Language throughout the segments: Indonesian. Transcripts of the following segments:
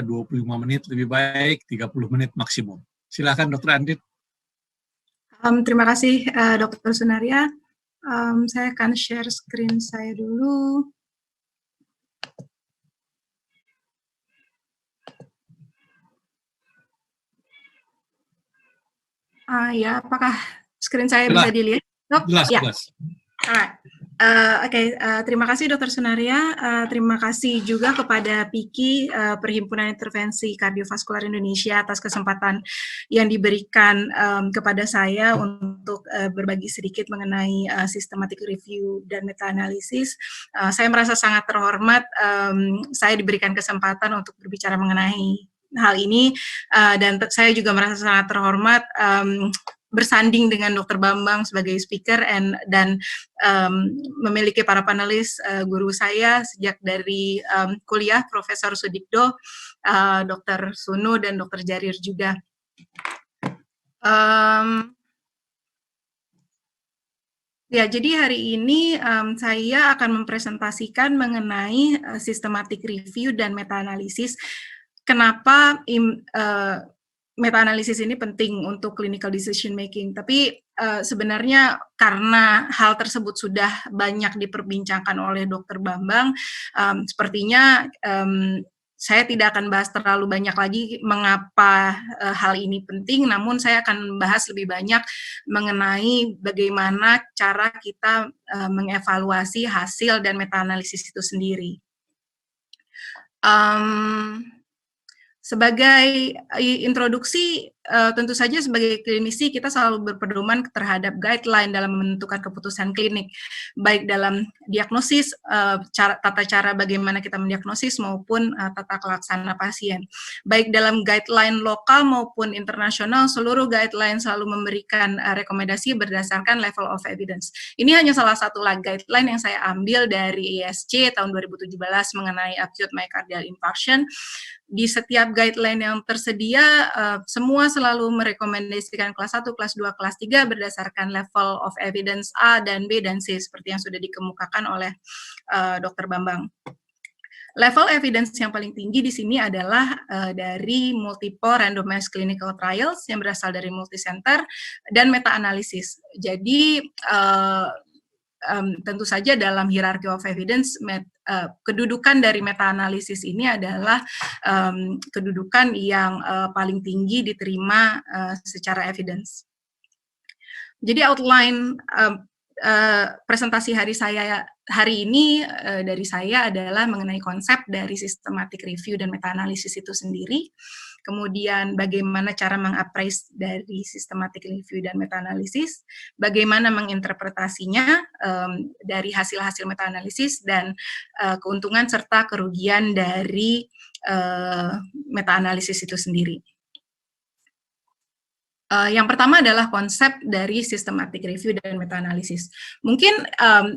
25 menit lebih baik, 30 menit maksimum. Silakan Dr. Andit. Terima kasih Dr. Sunaria. Saya akan share screen saya dulu. Ya, apakah screen saya bisa dilihat, Dok? Jelas, ya. jelas. Terima kasih Dr. Sunaria, terima kasih juga kepada PIKI, Perhimpunan Intervensi Kardiovaskular Indonesia, atas kesempatan yang diberikan kepada saya untuk berbagi sedikit mengenai systematic review dan meta-analisis. Saya merasa sangat terhormat, saya diberikan kesempatan untuk berbicara mengenai hal ini, dan saya juga merasa sangat terhormat bersanding dengan Dr. Bambang sebagai speaker dan memiliki para panelis guru saya sejak dari kuliah, Profesor Sudikdo, Dr. Sunu, dan Dr. Jarir juga. Ya, jadi hari ini saya akan mempresentasikan mengenai systematic review dan meta-analisis. Kenapa meta-analisis ini penting untuk clinical decision making, tapi sebenarnya karena hal tersebut sudah banyak diperbincangkan oleh Dr. Bambang, sepertinya saya tidak akan bahas terlalu banyak lagi mengapa hal ini penting, namun saya akan bahas lebih banyak mengenai bagaimana cara kita mengevaluasi hasil dan meta-analisis itu sendiri. Sebagai introduksi, tentu saja sebagai klinisi kita selalu berpedoman terhadap guideline dalam menentukan keputusan klinik, baik dalam diagnosis, tata cara bagaimana kita mendiagnosis maupun tata laksana pasien. Baik dalam guideline lokal maupun internasional, seluruh guideline selalu memberikan rekomendasi berdasarkan level of evidence. Ini hanya salah satu guideline yang saya ambil dari ESC tahun 2017 mengenai acute myocardial infarction. Di setiap guideline yang tersedia, semua selalu merekomendasikan kelas 1, kelas 2, kelas 3 berdasarkan level of evidence A dan B dan C seperti yang sudah dikemukakan oleh Dr. Bambang. Level evidence yang paling tinggi di sini adalah dari multiple randomized clinical trials yang berasal dari multicenter dan meta-analisis. Jadi tentu saja dalam hierarchy of evidence, kedudukan dari meta-analisis ini adalah kedudukan yang paling tinggi diterima secara evidence. Jadi outline presentasi hari ini dari saya adalah mengenai konsep dari systematic review dan meta-analisis itu sendiri, kemudian bagaimana cara mengappraise dari systematic review dan meta-analisis, bagaimana menginterpretasinya dari hasil-hasil meta-analisis, dan keuntungan serta kerugian dari meta-analisis itu sendiri. Yang pertama adalah konsep dari systematic review dan meta-analisis. Mungkin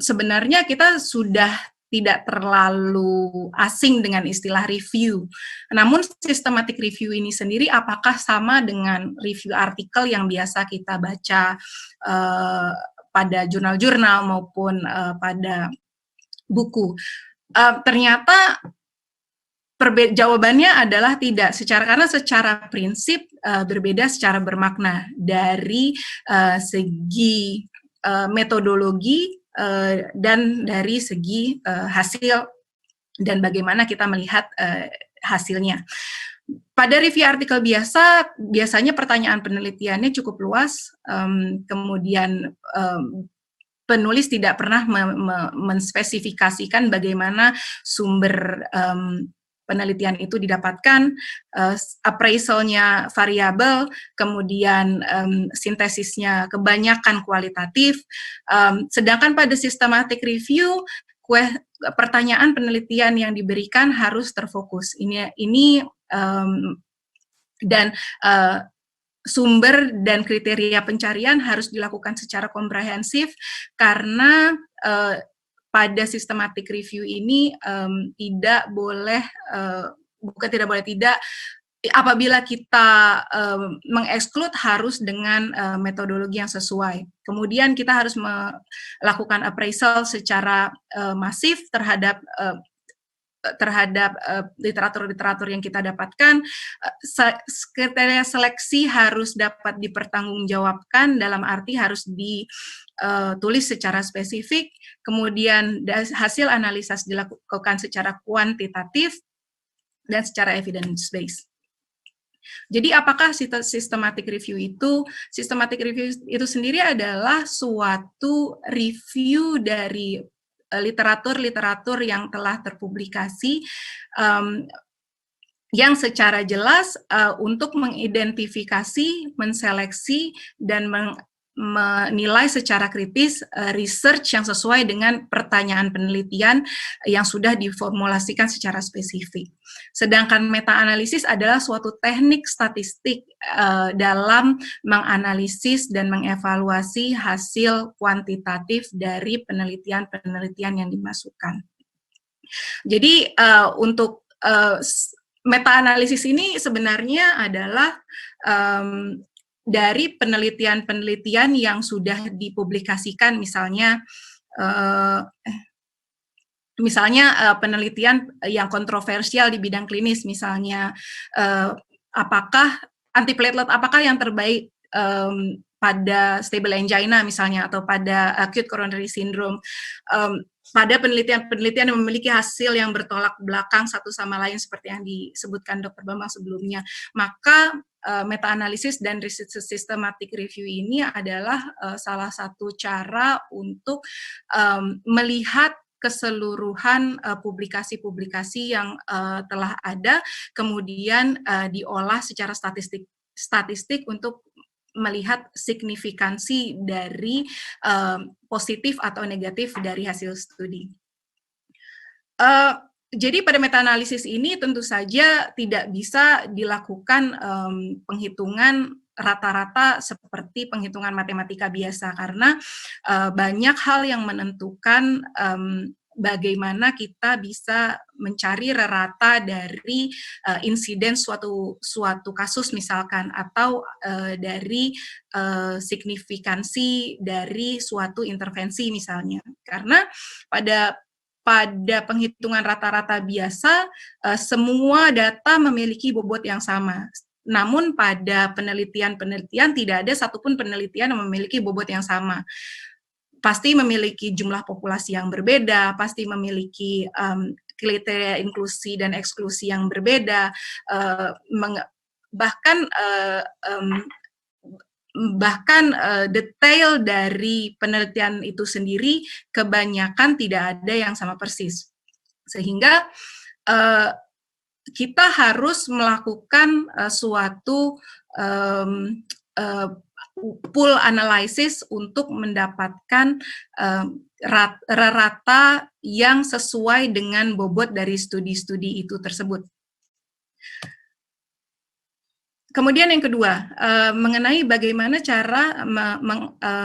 sebenarnya kita sudah tidak terlalu asing dengan istilah review. Namun systematic review ini sendiri apakah sama dengan review artikel yang biasa kita baca pada jurnal-jurnal maupun pada buku? Ternyata jawabannya adalah tidak, karena secara prinsip berbeda secara bermakna dari segi metodologi dan dari segi hasil dan bagaimana kita melihat hasilnya. Pada review artikel biasanya pertanyaan penelitiannya cukup luas, kemudian penulis tidak pernah menspesifikasikan bagaimana sumber penelitian itu didapatkan, appraisalnya variabel, kemudian sintesisnya kebanyakan kualitatif, sedangkan pada systematic review, pertanyaan penelitian yang diberikan harus terfokus. Dan sumber dan kriteria pencarian harus dilakukan secara komprehensif, karena pada systematic review ini apabila kita mengeksklud harus dengan metodologi yang sesuai. Kemudian kita harus melakukan appraisal secara masif terhadap terhadap literatur-literatur yang kita dapatkan, kriteria seleksi harus dapat dipertanggungjawabkan, dalam arti harus ditulis secara spesifik, kemudian hasil analisis dilakukan secara kuantitatif dan secara evidence based. Jadi apakah systematic review itu? Systematic review itu sendiri adalah suatu review dari literatur-literatur yang telah terpublikasi yang secara jelas untuk mengidentifikasi, menseleksi, dan menilai secara kritis research yang sesuai dengan pertanyaan penelitian yang sudah diformulasikan secara spesifik. Sedangkan meta-analisis adalah suatu teknik statistik dalam menganalisis dan mengevaluasi hasil kuantitatif dari penelitian-penelitian yang dimasukkan. Jadi untuk meta-analisis ini sebenarnya adalah dari penelitian-penelitian yang sudah dipublikasikan, misalnya penelitian yang kontroversial di bidang klinis, misalnya apakah antiplatelet apakah yang terbaik pada stable angina misalnya, atau pada acute coronary syndrome, pada penelitian-penelitian yang memiliki hasil yang bertolak belakang satu sama lain seperti yang disebutkan Dr. Bambang sebelumnya, maka meta-analisis dan systematic review ini adalah salah satu cara untuk melihat keseluruhan publikasi-publikasi yang telah ada, kemudian diolah secara statistik untuk melihat signifikansi dari positif atau negatif dari hasil studi. Jadi pada meta-analisis ini tentu saja tidak bisa dilakukan penghitungan rata-rata seperti penghitungan matematika biasa, karena banyak hal yang menentukan bagaimana kita bisa mencari rata dari insiden suatu kasus misalkan, atau dari signifikansi dari suatu intervensi misalnya. Karena pada penghitungan rata-rata biasa, semua data memiliki bobot yang sama. Namun pada penelitian-penelitian tidak ada satupun penelitian yang memiliki bobot yang sama. Pasti memiliki jumlah populasi yang berbeda, pasti memiliki kriteria inklusi dan eksklusi yang berbeda, bahkan detail dari penelitian itu sendiri kebanyakan tidak ada yang sama persis, sehingga kita harus melakukan suatu pool analysis untuk mendapatkan rata yang sesuai dengan bobot dari studi-studi itu tersebut. Kemudian yang kedua, mengenai bagaimana cara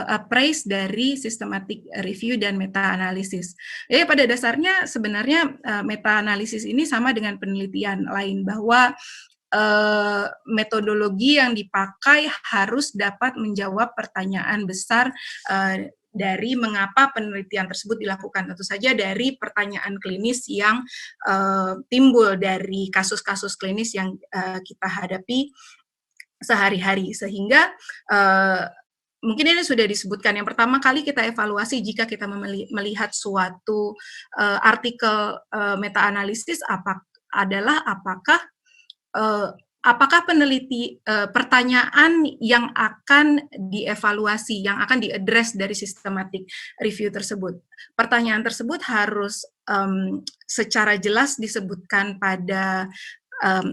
appraise dari systematic review dan meta-analisis. Jadi pada dasarnya sebenarnya meta-analisis ini sama dengan penelitian lain, bahwa metodologi yang dipakai harus dapat menjawab pertanyaan besar dari mengapa penelitian tersebut dilakukan. Tentu saja dari pertanyaan klinis yang timbul dari kasus-kasus klinis yang kita hadapi sehari-hari, sehingga mungkin ini sudah disebutkan. Yang pertama kali kita evaluasi jika kita melihat suatu artikel meta-analisis adalah apakah pertanyaan yang akan dievaluasi, yang akan diaddress dari systematic review tersebut. Pertanyaan tersebut harus secara jelas disebutkan pada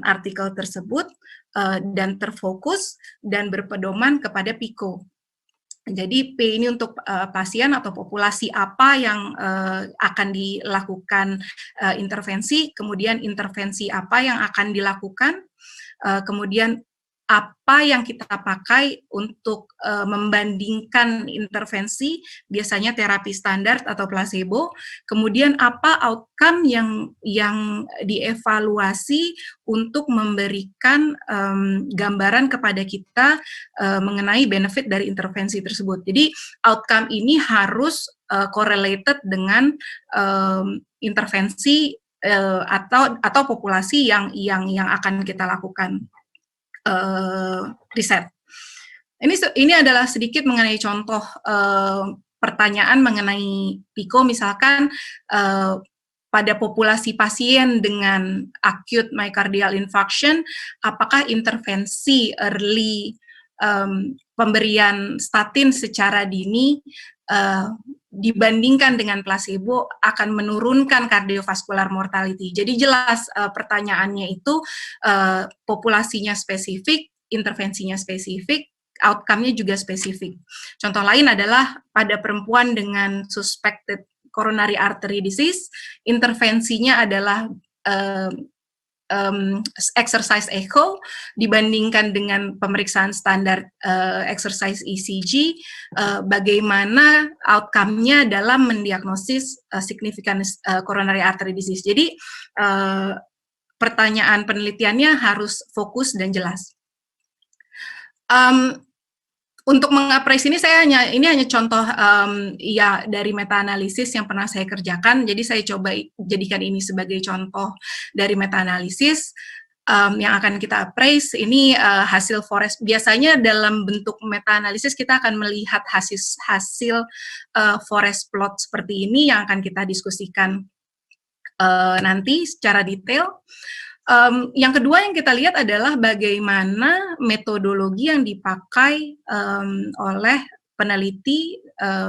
artikel tersebut dan terfokus dan berpedoman kepada PICO. Jadi P ini untuk pasien atau populasi apa yang akan dilakukan intervensi, kemudian intervensi apa yang akan dilakukan, kemudian apa yang kita pakai untuk membandingkan intervensi, biasanya terapi standar atau placebo, kemudian apa outcome yang dievaluasi untuk memberikan gambaran kepada kita mengenai benefit dari intervensi tersebut. Jadi outcome ini harus correlated dengan intervensi atau populasi yang akan kita lakukan riset. Ini adalah sedikit mengenai contoh pertanyaan mengenai PICO, misalkan pada populasi pasien dengan acute myocardial infarction, apakah intervensi early pemberian statin secara dini dibandingkan dengan placebo akan menurunkan cardiovascular mortality. Jadi jelas pertanyaannya itu populasinya spesifik, intervensinya spesifik, outcome-nya juga spesifik. Contoh lain adalah pada perempuan dengan suspected coronary artery disease, intervensinya adalah exercise echo dibandingkan dengan pemeriksaan standar exercise ECG, bagaimana outcome-nya dalam mendiagnosis significant coronary artery disease. Jadi pertanyaan penelitiannya harus fokus dan jelas. Untuk mengapresiasi ini hanya contoh ya dari meta-analisis yang pernah saya kerjakan. Jadi saya coba jadikan ini sebagai contoh dari meta-analisis yang akan kita appraise. Ini hasil forest. Biasanya dalam bentuk meta-analisis kita akan melihat hasil forest plot seperti ini yang akan kita diskusikan nanti secara detail. Yang kedua yang kita lihat adalah bagaimana metodologi yang dipakai oleh peneliti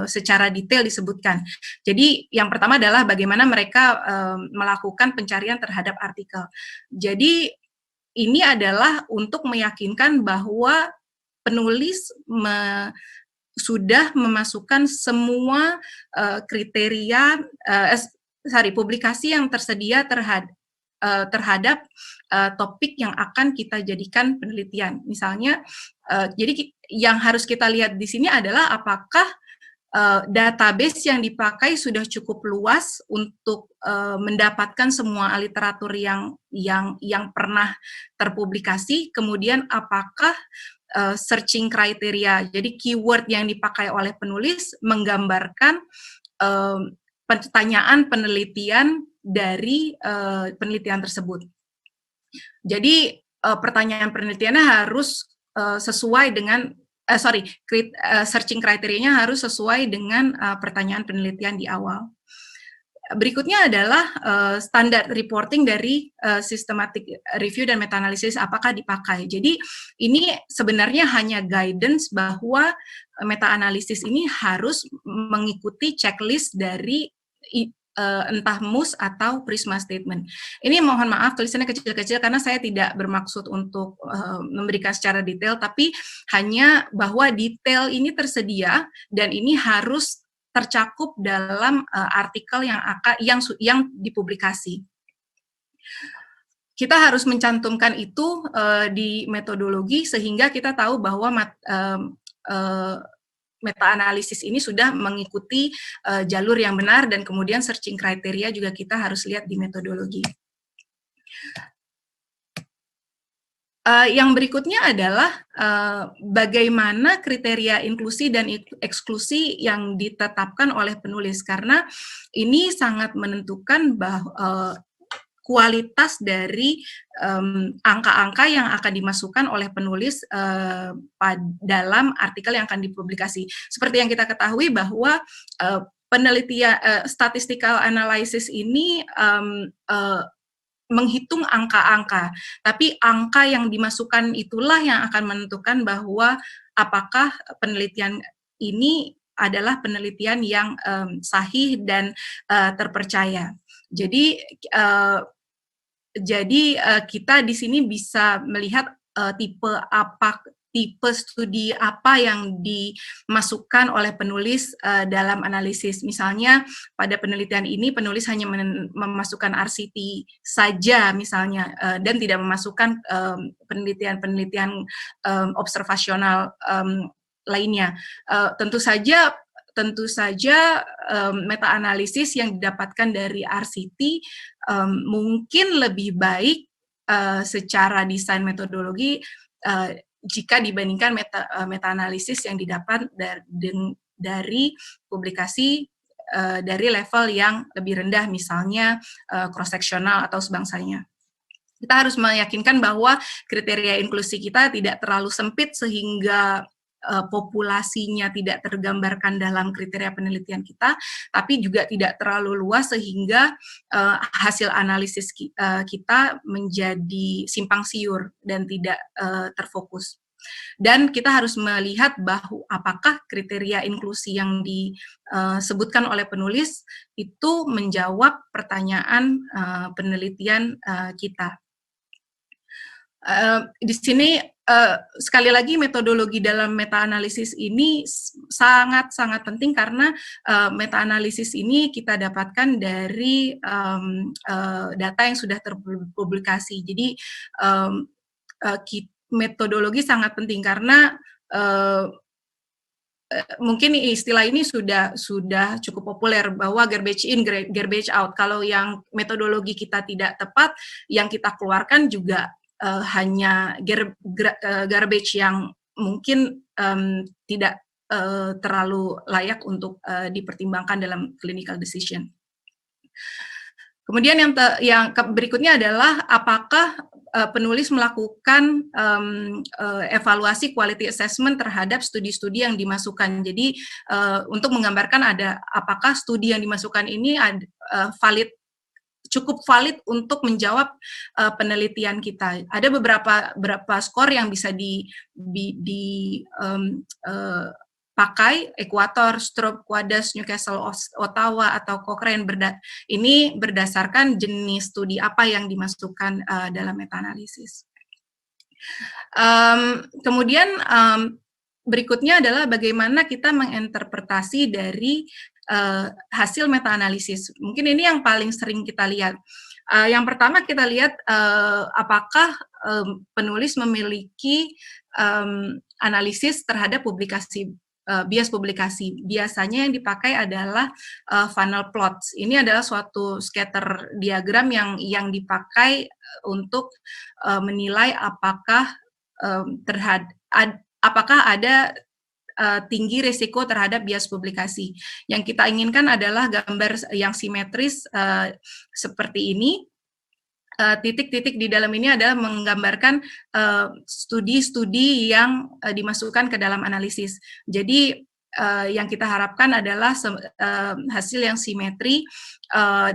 secara detail disebutkan. Jadi yang pertama adalah bagaimana mereka melakukan pencarian terhadap artikel. Jadi ini adalah untuk meyakinkan bahwa penulis sudah memasukkan semua kriteria publikasi yang tersedia terhadap topik yang akan kita jadikan penelitian. Misalnya, jadi yang harus kita lihat di sini adalah apakah database yang dipakai sudah cukup luas untuk mendapatkan semua literatur yang pernah terpublikasi, kemudian apakah searching kriteria, jadi keyword yang dipakai oleh penulis menggambarkan pertanyaan penelitian dari penelitian tersebut. Jadi pertanyaan penelitiannya harus sesuai dengan searching kriterianya harus sesuai dengan pertanyaan penelitian di awal. Berikutnya adalah standar reporting dari systematic review dan meta-analisis apakah dipakai. Jadi ini sebenarnya hanya guidance bahwa meta-analisis ini harus mengikuti checklist dari entah MUS atau Prisma Statement. Ini mohon maaf tulisannya kecil-kecil karena saya tidak bermaksud untuk memberikan secara detail, tapi hanya bahwa detail ini tersedia dan ini harus tercakup dalam artikel yang dipublikasi. Kita harus mencantumkan itu di metodologi sehingga kita tahu bahwa meta-analisis ini sudah mengikuti jalur yang benar dan kemudian searching kriteria juga kita harus lihat di metodologi. Yang berikutnya adalah bagaimana kriteria inklusi dan eksklusi yang ditetapkan oleh penulis, karena ini sangat menentukan bahwa kualitas dari angka-angka yang akan dimasukkan oleh penulis dalam artikel yang akan dipublikasi. Seperti yang kita ketahui bahwa penelitian statistical analysis ini menghitung angka-angka, tapi angka yang dimasukkan itulah yang akan menentukan bahwa apakah penelitian ini adalah penelitian yang sahih dan terpercaya. Jadi kita di sini bisa melihat tipe studi apa yang dimasukkan oleh penulis dalam analisis. Misalnya pada penelitian ini penulis hanya memasukkan RCT saja misalnya dan tidak memasukkan penelitian-penelitian observasional lainnya. Tentu saja meta-analisis yang didapatkan dari RCT mungkin lebih baik secara desain metodologi jika dibandingkan meta-analisis yang didapat dari publikasi dari level yang lebih rendah, misalnya cross-sectional atau sebangsanya. Kita harus meyakinkan bahwa kriteria inklusi kita tidak terlalu sempit sehingga populasinya tidak tergambarkan dalam kriteria penelitian kita, tapi juga tidak terlalu luas sehingga hasil analisis kita menjadi simpang siur dan tidak terfokus. Dan kita harus melihat bahwa apakah kriteria inklusi yang disebutkan oleh penulis itu menjawab pertanyaan penelitian kita. Di sini sekali lagi metodologi dalam meta-analisis ini sangat-sangat penting karena meta-analisis ini kita dapatkan dari data yang sudah terpublikasi. Jadi metodologi sangat penting karena mungkin istilah ini sudah cukup populer bahwa garbage in, garbage out. Kalau yang metodologi kita tidak tepat, yang kita keluarkan juga hanya garbage yang mungkin tidak terlalu layak untuk dipertimbangkan dalam clinical decision. Kemudian yang berikutnya adalah apakah penulis melakukan evaluasi quality assessment terhadap studi-studi yang dimasukkan. Jadi untuk menggambarkan apakah studi yang dimasukkan ini cukup valid untuk menjawab penelitian kita. Ada beberapa skor yang bisa dipakai, Equator, Stroop, Quadas, Newcastle, Ottawa, atau Cochrane. Ini berdasarkan jenis studi apa yang dimasukkan dalam meta-analisis. Kemudian berikutnya adalah bagaimana kita menginterpretasi dari hasil meta-analisis. Mungkin ini yang paling sering kita lihat. Yang pertama kita lihat apakah penulis memiliki analisis terhadap publikasi, bias publikasi. Biasanya yang dipakai adalah funnel plots. Ini adalah suatu scatter diagram yang dipakai untuk menilai apakah apakah ada tinggi risiko terhadap bias publikasi. Yang kita inginkan adalah gambar yang simetris seperti ini. Titik-titik di dalam ini adalah menggambarkan studi-studi yang dimasukkan ke dalam analisis. Jadi yang kita harapkan adalah hasil yang simetri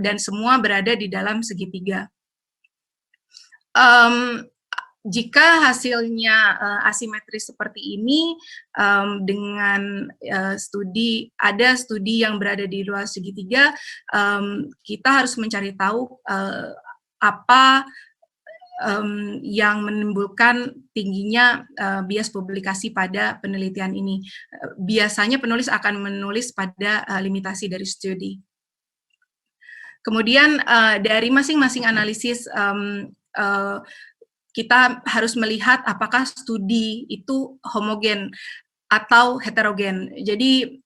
dan semua berada di dalam segitiga. Jika hasilnya asimetris seperti ini, dengan ada studi yang berada di luar segitiga, kita harus mencari tahu apa yang menimbulkan tingginya bias publikasi pada penelitian ini. Biasanya penulis akan menulis pada limitasi dari studi. Kemudian dari masing-masing analisis, kita harus melihat apakah studi itu homogen atau heterogen. Jadi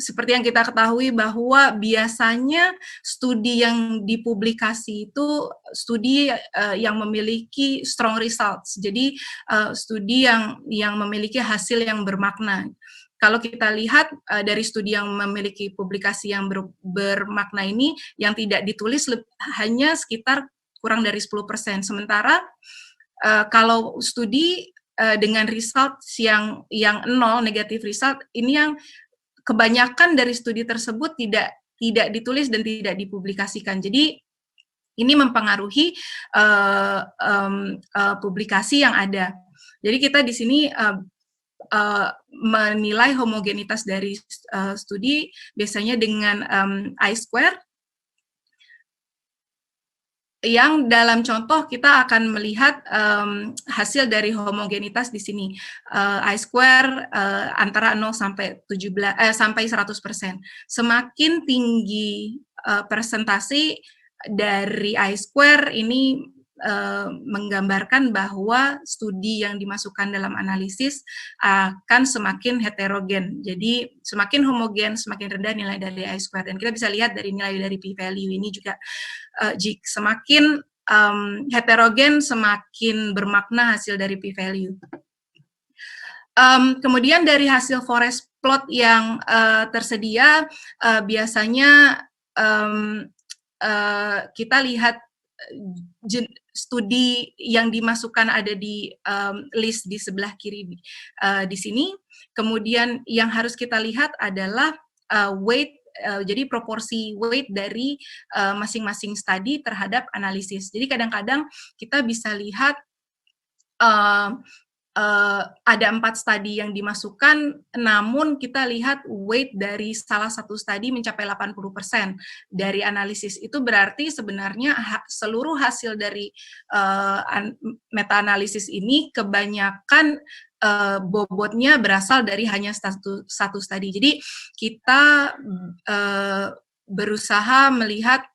seperti yang kita ketahui bahwa biasanya studi yang dipublikasi itu studi yang memiliki strong results. Jadi studi yang memiliki hasil yang bermakna. Kalau kita lihat dari studi yang memiliki publikasi yang bermakna ini, yang tidak ditulis hanya sekitar kurang dari 10%. Sementara kalau studi dengan result yang nol, negatif result, ini yang kebanyakan dari studi tersebut tidak ditulis dan tidak dipublikasikan. Jadi ini mempengaruhi publikasi yang ada. Jadi kita di sini menilai homogenitas dari studi biasanya dengan I-square, yang dalam contoh kita akan melihat hasil dari homogenitas di sini, I-square antara 0 sampai 100%. Semakin tinggi persentase dari I-square ini menggambarkan bahwa studi yang dimasukkan dalam analisis akan semakin heterogen. Jadi semakin homogen, semakin rendah nilai dari I-square. Dan kita bisa lihat dari nilai dari p-value ini juga semakin heterogen, semakin bermakna hasil dari p-value. Kemudian dari hasil forest plot yang tersedia biasanya kita lihat studi yang dimasukkan ada di list di sebelah kiri di sini. Kemudian yang harus kita lihat adalah weight, jadi proporsi weight dari masing-masing studi terhadap analisis. Jadi kadang-kadang kita bisa lihat ada 4 studi yang dimasukkan, namun kita lihat weight dari salah satu studi mencapai 80% dari analisis. Itu berarti sebenarnya seluruh hasil dari meta-analisis ini kebanyakan bobotnya berasal dari hanya satu studi. Jadi kita berusaha melihat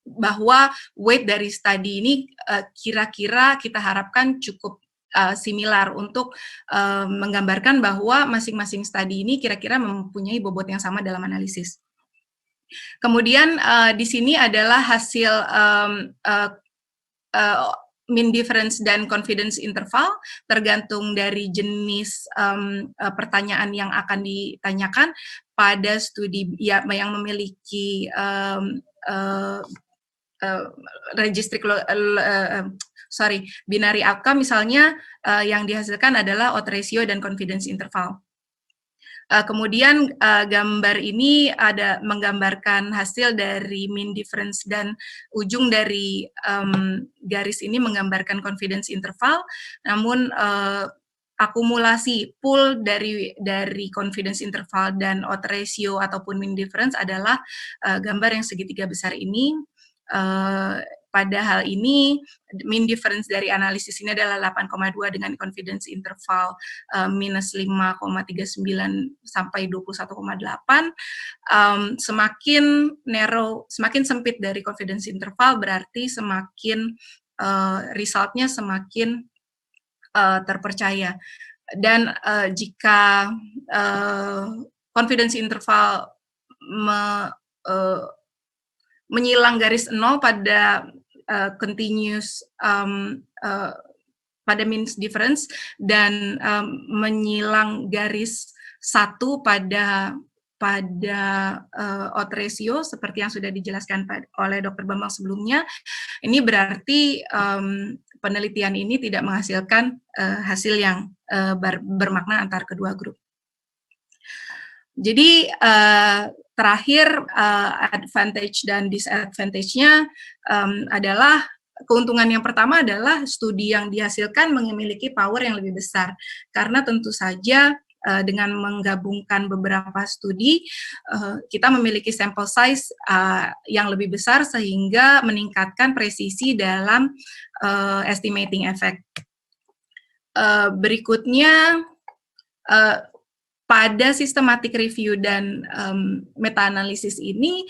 bahwa weight dari studi ini kira-kira kita harapkan cukup similar untuk menggambarkan bahwa masing-masing studi ini kira-kira mempunyai bobot yang sama dalam analisis. Kemudian di sini adalah hasil mean difference dan confidence interval tergantung dari jenis pertanyaan yang akan ditanyakan pada studi yang memiliki binary outcome, misalnya yang dihasilkan adalah odds ratio dan confidence interval. Kemudian gambar ini ada menggambarkan hasil dari mean difference dan ujung dari garis ini menggambarkan confidence interval, namun akumulasi pool dari confidence interval dan odds ratio ataupun mean difference adalah gambar yang segitiga besar ini. Pada hal ini mean difference dari analisis ini adalah 8,2 dengan confidence interval minus 5,39 sampai 21,8. Semakin narrow, semakin sempit dari confidence interval berarti semakin resultnya semakin terpercaya. Dan jika confidence interval menyilang garis 0 pada continuous pada mean difference dan menyilang garis 1 pada odds ratio seperti yang sudah dijelaskan oleh Dr. Bambang sebelumnya, ini berarti penelitian ini tidak menghasilkan hasil yang bermakna antar kedua grup. Jadi terakhir advantage dan disadvantage-nya adalah keuntungan yang pertama adalah studi yang dihasilkan memiliki power yang lebih besar karena tentu saja dengan menggabungkan beberapa studi kita memiliki sample size yang lebih besar sehingga meningkatkan presisi dalam estimating effect. Berikutnya pada systematic review dan meta-analisis ini,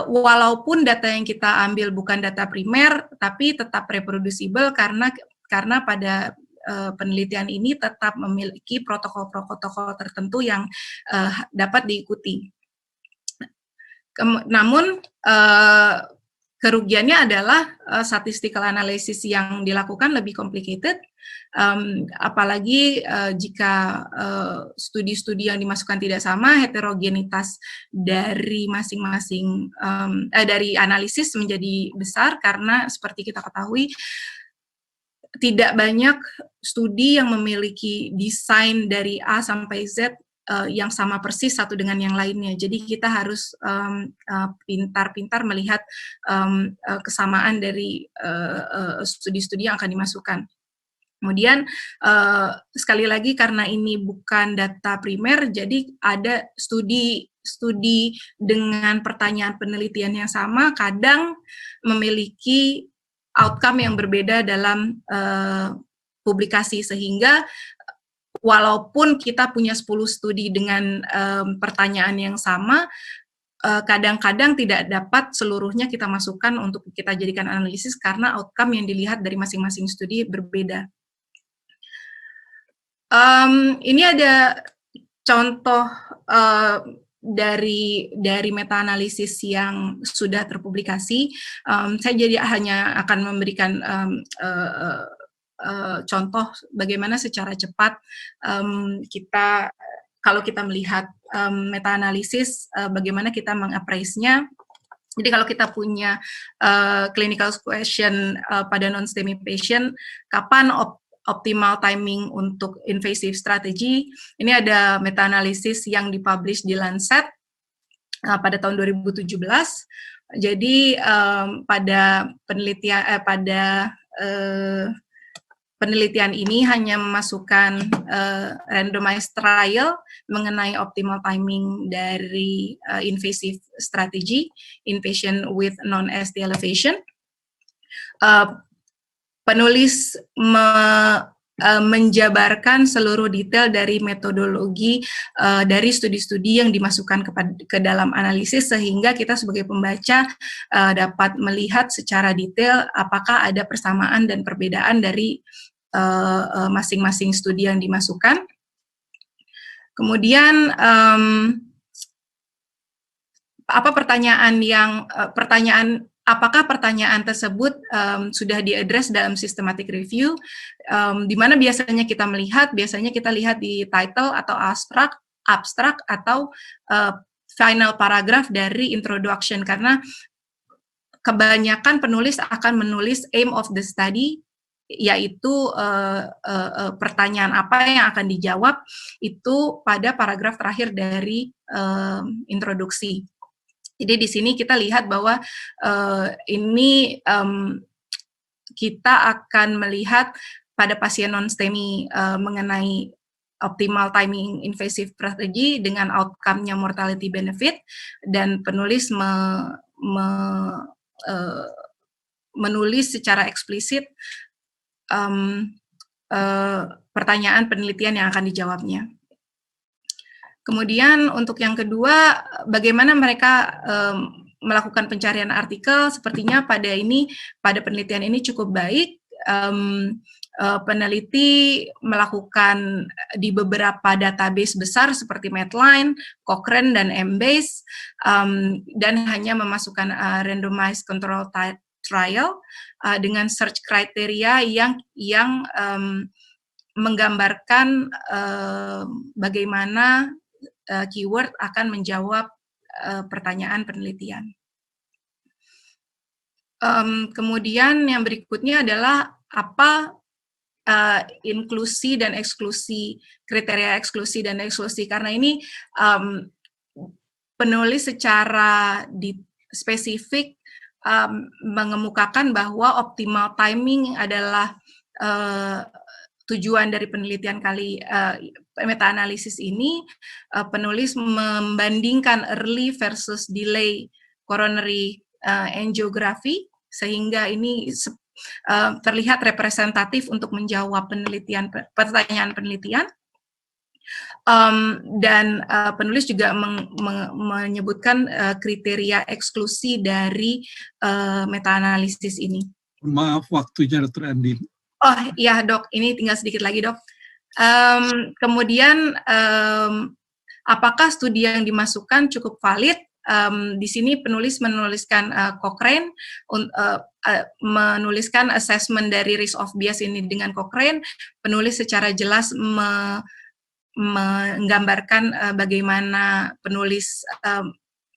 walaupun data yang kita ambil bukan data primer, tapi tetap reproducible karena pada penelitian ini tetap memiliki protokol-protokol tertentu yang dapat diikuti. Namun, kerugiannya adalah statistical analysis yang dilakukan lebih complicated, apalagi jika studi-studi yang dimasukkan tidak sama, heterogenitas dari masing-masing dari analisis menjadi besar karena seperti kita ketahui tidak banyak studi yang memiliki desain dari A sampai Z yang sama persis satu dengan yang lainnya. Jadi kita harus pintar-pintar melihat kesamaan dari studi-studi yang akan dimasukkan. Kemudian sekali lagi karena ini bukan data primer, jadi ada studi dengan pertanyaan penelitian yang sama kadang memiliki outcome yang berbeda dalam publikasi, sehingga walaupun kita punya 10 studi dengan pertanyaan yang sama, kadang-kadang tidak dapat seluruhnya kita masukkan untuk kita jadikan analisis karena outcome yang dilihat dari masing-masing studi berbeda. Ini ada contoh dari meta-analisis yang sudah terpublikasi. Saya jadi hanya akan memberikan contoh bagaimana secara cepat kita kalau kita melihat meta-analisis, bagaimana kita meng-appraise-nya. Jadi kalau kita punya clinical question pada non-STEMI patient, kapan optimal timing untuk invasive strategy? Ini ada meta-analisis yang dipublish di Lancet pada tahun 2017. Jadi pada penelitian ini hanya memasukkan randomized trial mengenai optimal timing dari invasive strategy in patient with non-ST elevation. Penulis menjabarkan seluruh detail dari metodologi dari studi-studi yang dimasukkan ke dalam analisis, sehingga kita sebagai pembaca dapat melihat secara detail apakah ada persamaan dan perbedaan dari masing-masing studi yang dimasukkan. Kemudian apakah pertanyaan tersebut sudah diadres dalam systematic review? Di mana biasanya kita lihat di title atau abstract atau final paragraph dari introduction, karena kebanyakan penulis akan menulis aim of the study, yaitu pertanyaan apa yang akan dijawab itu pada paragraf terakhir dari introduksi. Jadi di sini kita lihat bahwa kita akan melihat pada pasien non-STEMI mengenai optimal timing invasive strategy dengan outcome-nya mortality benefit, dan penulis menulis secara eksplisit pertanyaan penelitian yang akan dijawabnya. Kemudian untuk yang kedua, bagaimana mereka melakukan pencarian artikel? Sepertinya pada penelitian ini cukup baik. Peneliti melakukan di beberapa database besar seperti Medline, Cochrane, dan Embase, dan hanya memasukkan randomized control trial dengan search kriteria yang menggambarkan bagaimana keyword akan menjawab pertanyaan penelitian. Kemudian yang berikutnya adalah apa inklusi dan eksklusi, kriteria eksklusi dan eksklusi, karena ini penulis secara spesifik mengemukakan bahwa optimal timing adalah tujuan dari penelitian meta-analisis ini. Penulis membandingkan early versus delay coronary angiography, sehingga ini terlihat representatif untuk menjawab pertanyaan penelitian. Dan penulis juga menyebutkan kriteria eksklusi dari meta-analisis ini. Maaf waktunya, Dr. Andin. Oh iya dok, ini tinggal sedikit lagi dok. Kemudian apakah studi yang dimasukkan cukup valid? Di sini penulis menuliskan Cochrane, menuliskan assessment dari risk of bias ini dengan Cochrane. Penulis secara jelas menggambarkan bagaimana penulis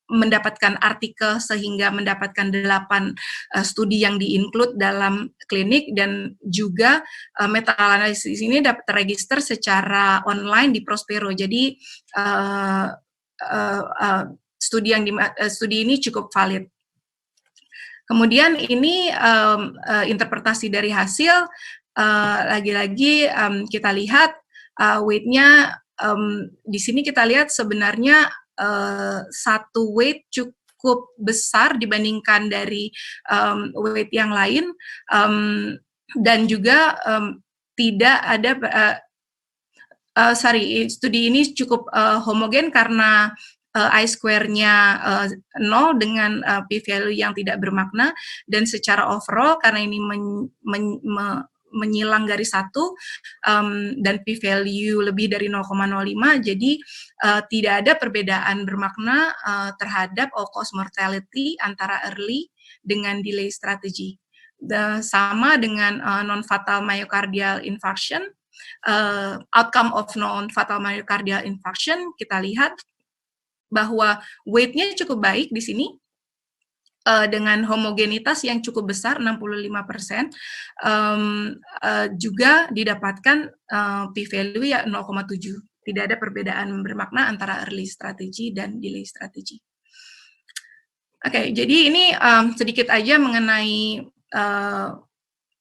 mendapatkan artikel sehingga mendapatkan 8 studi yang di-include dalam klinik, dan juga meta-analisis ini dapat terregister secara online di Prospero. Jadi studi ini cukup valid. Kemudian ini interpretasi dari hasil, lagi-lagi kita lihat weight-nya, di sini kita lihat sebenarnya satu weight cukup besar dibandingkan dari weight yang lain, dan juga tidak ada studi ini cukup homogen karena I-square-nya 0 dengan p-value yang tidak bermakna, dan secara overall karena ini menyilang garis 1 dan p-value lebih dari 0,05, jadi tidak ada perbedaan bermakna terhadap all-cause mortality antara early dengan delay strategy. sama dengan non-fatal myocardial infarction, outcome of non-fatal myocardial infarction, kita lihat bahwa weight-nya cukup baik di sini, dengan homogenitas yang cukup besar 65%, juga didapatkan p-value ya 0,7. Tidak ada perbedaan bermakna antara early strategy dan delay strategy. Oke, jadi ini sedikit aja mengenai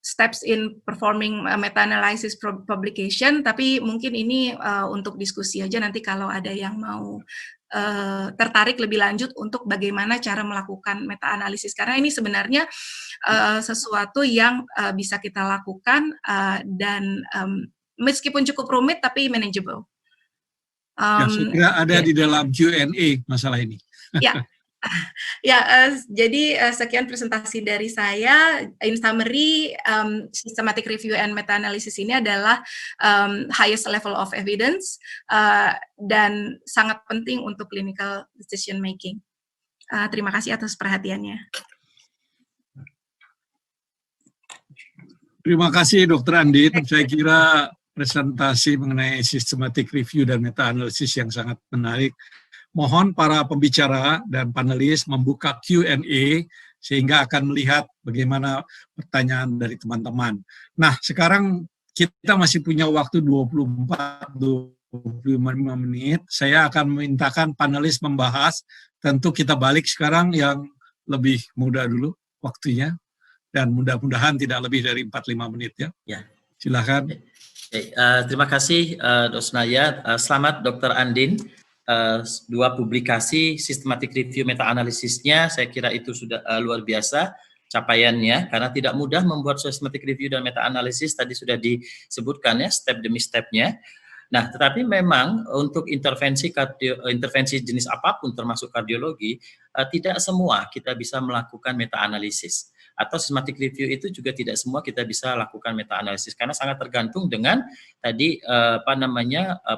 steps in performing meta-analysis publication, tapi mungkin ini untuk diskusi aja nanti kalau ada yang mau tertarik lebih lanjut untuk bagaimana cara melakukan meta-analisis. Karena ini sebenarnya sesuatu yang bisa kita lakukan dan meskipun cukup rumit tapi manageable. Ya, saya kira ada di dalam Q&A masalah ini. Ya, jadi sekian presentasi dari saya. In summary, systematic review and meta-analysis ini adalah highest level of evidence dan sangat penting untuk clinical decision making. Terima kasih atas perhatiannya. Terima kasih Dr. Andin. Saya kira presentasi mengenai systematic review dan meta-analisis yang sangat menarik. Mohon para pembicara dan panelis membuka Q&A sehingga akan melihat bagaimana pertanyaan dari teman-teman. Nah, sekarang kita masih punya waktu 24-25 menit. Saya akan memintakan panelis membahas. Tentu kita balik sekarang yang lebih muda dulu waktunya. Dan mudah-mudahan tidak lebih dari 45 menit ya. Ya. Silakan. Terima kasih Dr. Naya. Selamat Dr. Andin. Dua publikasi sistematik review meta-analisisnya, saya kira itu sudah luar biasa capaiannya, karena tidak mudah membuat sistematik review dan meta-analisis, tadi sudah disebutkan ya, step demi stepnya. Nah, tetapi memang untuk intervensi jenis apapun termasuk kardiologi, tidak semua kita bisa melakukan meta-analisis. Atau systematic review itu juga tidak semua kita bisa lakukan meta-analisis, karena sangat tergantung dengan tadi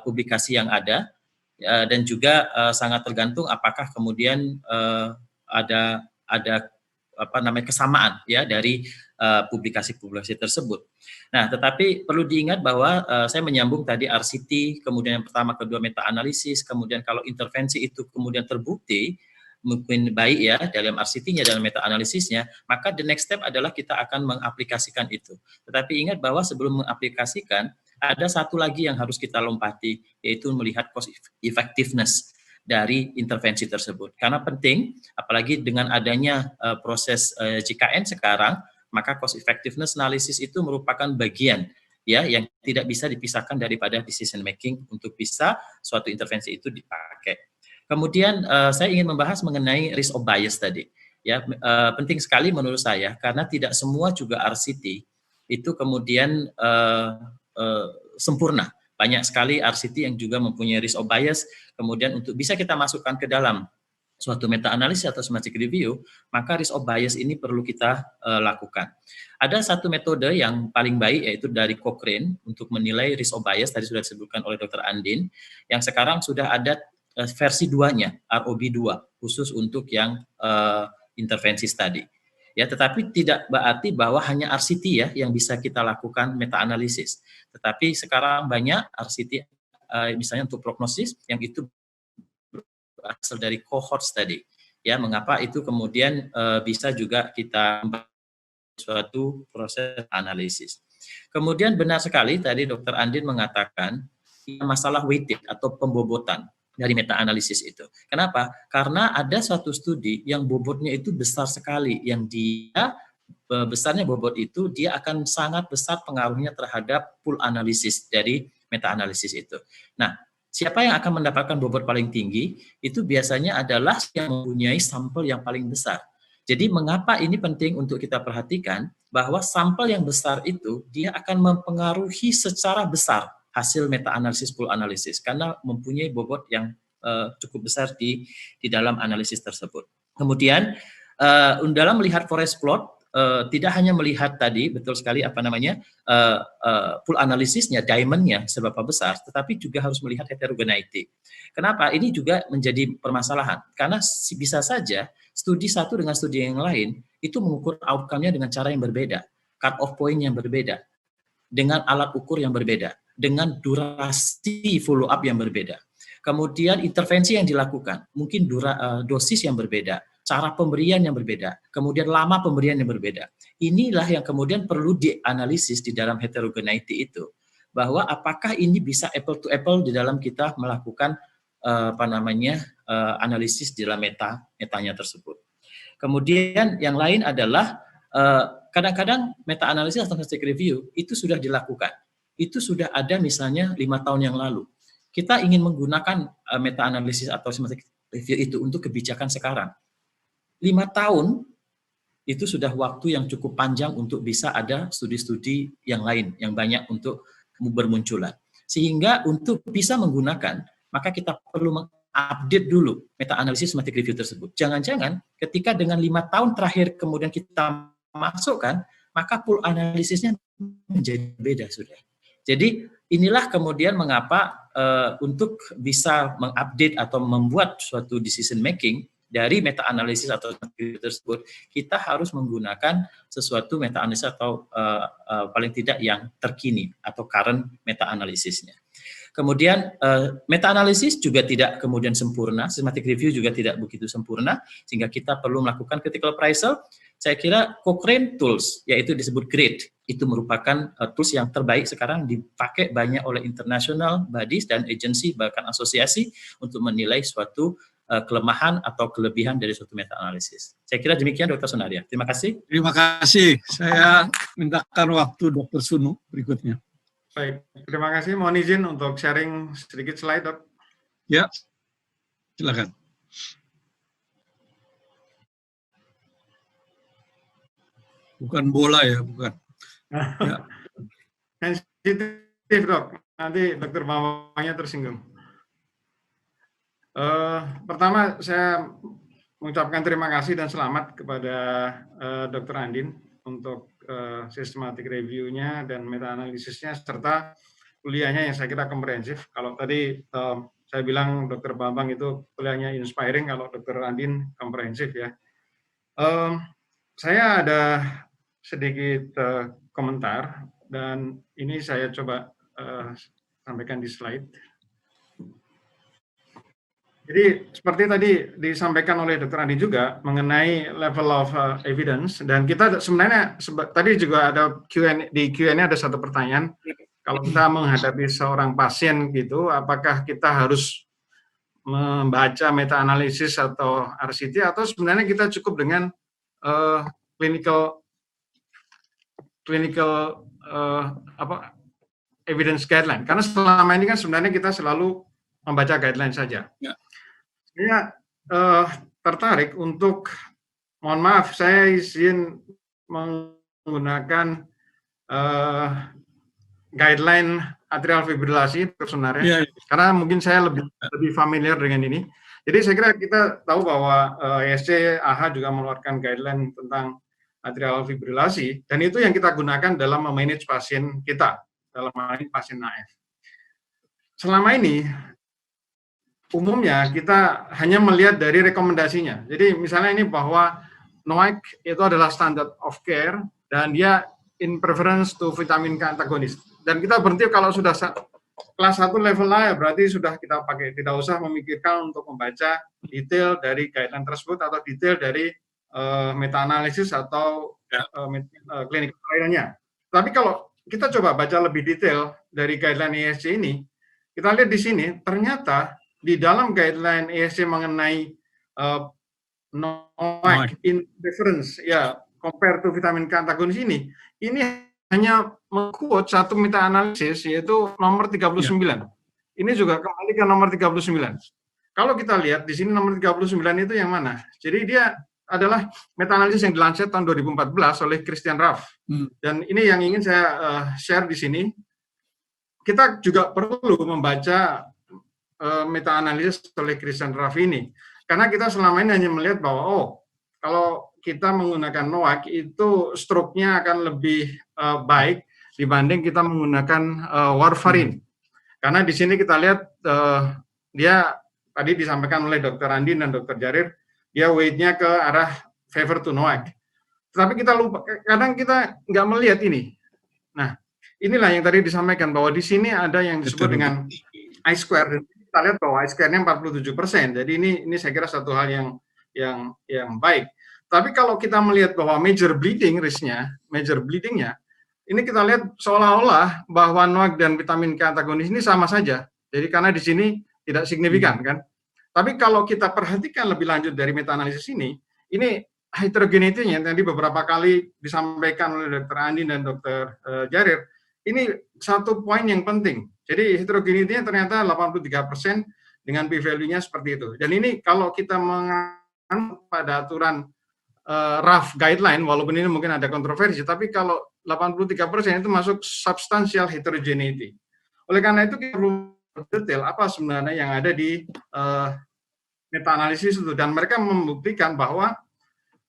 publikasi yang ada, dan juga sangat tergantung apakah kemudian ada kesamaan ya dari publikasi-publikasi tersebut. Nah, tetapi perlu diingat bahwa saya menyambung tadi RCT, kemudian yang pertama, kedua meta-analisis, kemudian kalau intervensi itu kemudian terbukti mungkin baik ya dalam RCT-nya, dalam meta-analisisnya, maka the next step adalah kita akan mengaplikasikan itu. Tetapi ingat bahwa sebelum mengaplikasikan, ada satu lagi yang harus kita lompati, yaitu melihat cost effectiveness dari intervensi tersebut. Karena penting, apalagi dengan adanya proses JKN sekarang, maka cost effectiveness analysis itu merupakan bagian ya yang tidak bisa dipisahkan daripada decision making untuk bisa suatu intervensi itu dipakai. Kemudian saya ingin membahas mengenai risk of bias tadi. Ya, penting sekali menurut saya karena tidak semua juga RCT itu kemudian sempurna. Banyak sekali RCT yang juga mempunyai risk of bias. Kemudian untuk bisa kita masukkan ke dalam suatu meta-analisis atau systematic review, maka risk of bias ini perlu kita lakukan. Ada satu metode yang paling baik yaitu dari Cochrane untuk menilai risk of bias, tadi sudah disebutkan oleh Dr. Andin, yang sekarang sudah ada versi 2-nya, ROB2, khusus untuk yang intervensi study. Ya, tetapi tidak berarti bahwa hanya RCT ya yang bisa kita lakukan meta-analisis. Tetapi sekarang banyak RCT, misalnya untuk prognosis, yang itu berasal dari cohort study. Ya, mengapa itu kemudian bisa juga kita suatu proses analisis. Kemudian benar sekali tadi Dr. Andin mengatakan masalah weighted atau pembobotan dari meta-analisis itu. Kenapa? Karena ada suatu studi yang bobotnya itu besar sekali, yang dia besarnya bobot itu dia akan sangat besar pengaruhnya terhadap pool analisis dari meta-analisis itu. Nah, siapa yang akan mendapatkan bobot paling tinggi? Itu biasanya adalah yang mempunyai sampel yang paling besar. Jadi mengapa ini penting untuk kita perhatikan bahwa sampel yang besar itu dia akan mempengaruhi secara besar hasil meta-analisis pool analisis karena mempunyai bobot yang cukup besar di dalam analisis tersebut. Kemudian dalam melihat forest plot tidak hanya melihat tadi betul sekali pool analisisnya, diamondnya seberapa besar, tetapi juga harus melihat heterogeneity. Kenapa? Ini juga menjadi permasalahan karena bisa saja studi satu dengan studi yang lain itu mengukur outcome-nya dengan cara yang berbeda, cut off point yang berbeda, dengan alat ukur yang berbeda, dengan durasi follow up yang berbeda. Kemudian intervensi yang dilakukan, mungkin dosis yang berbeda, cara pemberian yang berbeda, kemudian lama pemberian yang berbeda. Inilah yang kemudian perlu dianalisis di dalam heterogeneity itu, bahwa apakah ini bisa apple to apple di dalam kita melakukan analisis di dalam metanya tersebut. Kemudian yang lain adalah kadang-kadang meta analisis atau statistic review itu sudah dilakukan, itu sudah ada misalnya 5 tahun yang lalu. Kita ingin menggunakan meta analisis atau statistic review itu untuk kebijakan sekarang. 5 tahun itu sudah waktu yang cukup panjang untuk bisa ada studi-studi yang lain, yang banyak untuk bermunculan. Sehingga untuk bisa menggunakan, maka kita perlu mengupdate dulu meta-analisis statistic review tersebut. Jangan-jangan ketika dengan 5 tahun terakhir kemudian kita masukkan, maka pool analisisnya menjadi beda sudah. Jadi inilah kemudian mengapa untuk bisa mengupdate atau membuat suatu decision making dari meta-analisis atau tersebut, kita harus menggunakan sesuatu meta-analisis atau paling tidak yang terkini atau current meta-analisisnya. Kemudian meta-analisis juga tidak kemudian sempurna, systematic review juga tidak begitu sempurna, sehingga kita perlu melakukan critical appraisal. Saya kira Cochrane tools, yaitu disebut GRADE, itu merupakan tools yang terbaik sekarang dipakai banyak oleh international bodies dan agency, bahkan asosiasi, untuk menilai suatu kelemahan atau kelebihan dari suatu meta-analisis. Saya kira demikian Dr. Sunaria. Terima kasih. Terima kasih. Saya mintakan waktu Dr. Sunu berikutnya. Baik, terima kasih. Mohon izin untuk sharing sedikit slide, Dok. Ya, silakan. Bukan bola ya, bukan. Ya. Sensitif, Dok. Nanti Dr. Bambangnya tersinggung. Pertama, saya mengucapkan terima kasih dan selamat kepada Dr. Andin untuk systematic review-nya dan meta-analisisnya, serta kuliahnya yang saya kira komprehensif. Kalau tadi saya bilang Dr. Bambang itu kuliahnya inspiring, kalau Dr. Andin komprehensif ya. Saya ada sedikit komentar, dan ini saya coba sampaikan di slide. Jadi seperti tadi disampaikan oleh Dr. Andi juga mengenai level of evidence, dan kita sebenarnya tadi juga ada di Q&A ada satu pertanyaan, kalau kita menghadapi seorang pasien gitu, apakah kita harus membaca meta-analisis atau RCT, atau sebenarnya kita cukup dengan clinical evidence guideline, karena selama ini kan sebenarnya kita selalu membaca guideline saja. Ya. Saya tertarik untuk, mohon maaf, saya izin menggunakan guideline atrial fibrilasi sebenarnya, karena mungkin saya lebih familiar dengan ini. Jadi saya kira kita tahu bahwa ESC, AHA juga mengeluarkan guideline tentang atrial fibrilasi, dan itu yang kita gunakan dalam memanage pasien kita, dalam hal ini pasien AF. Selama ini, umumnya kita hanya melihat dari rekomendasinya. Jadi misalnya ini bahwa NOAC itu adalah standard of care, dan dia in preference to vitamin K antagonis. Dan kita berhenti kalau sudah kelas 1 level A, ya berarti sudah kita pakai, tidak usah memikirkan untuk membaca detail dari guideline tersebut atau detail dari meta-analisis atau klinik lainnya. Tapi kalau kita coba baca lebih detail dari guideline ESC ini, kita lihat di sini, ternyata di dalam guideline ESC mengenai NOAC in preference, ya, compare to vitamin K antagonis ini hanya mengquote satu meta-analisis, yaitu nomor 39. Ya. Ini juga kembali ke nomor 39. Kalau kita lihat di sini nomor 39 itu yang mana? Jadi dia adalah meta-analisis yang di Lancet tahun 2014 oleh Christian Raff. Dan ini yang ingin saya share di sini. Kita juga perlu membaca meta-analisis oleh Christian Raff ini. Karena kita selama ini hanya melihat bahwa, kalau kita menggunakan NOAC itu stroke-nya akan lebih baik dibanding kita menggunakan warfarin. Karena di sini kita lihat dia tadi disampaikan oleh Dr. Andin dan Dr. Jarir, dia weight-nya ke arah favor to NOAC. Tapi kita lupa, kadang kita nggak melihat ini. Nah, inilah yang tadi disampaikan bahwa di sini ada yang disebut dengan I-square. Dan kita lihat bahwa I-square-nya 47%. Jadi ini saya kira satu hal yang baik. Tapi kalau kita melihat bahwa major bleeding risk-nya, major bleeding-nya, ini kita lihat seolah-olah bahwa NOAC dan vitamin K antagonis ini sama saja. Jadi karena di sini tidak signifikan kan. Tapi kalau kita perhatikan lebih lanjut dari meta-analisis ini heterogeneity-nya tadi beberapa kali disampaikan oleh Dr. Andi dan Dr. Jarir, ini satu poin yang penting. Jadi heterogeneity-nya ternyata 83% dengan p-value-nya seperti itu. Dan ini kalau kita menganut pada aturan rough guideline, walaupun ini mungkin ada kontroversi, tapi kalau 83% itu masuk substantial heterogeneity. Oleh karena itu kita perlu detail apa sebenarnya yang ada di meta-analisis itu, dan mereka membuktikan bahwa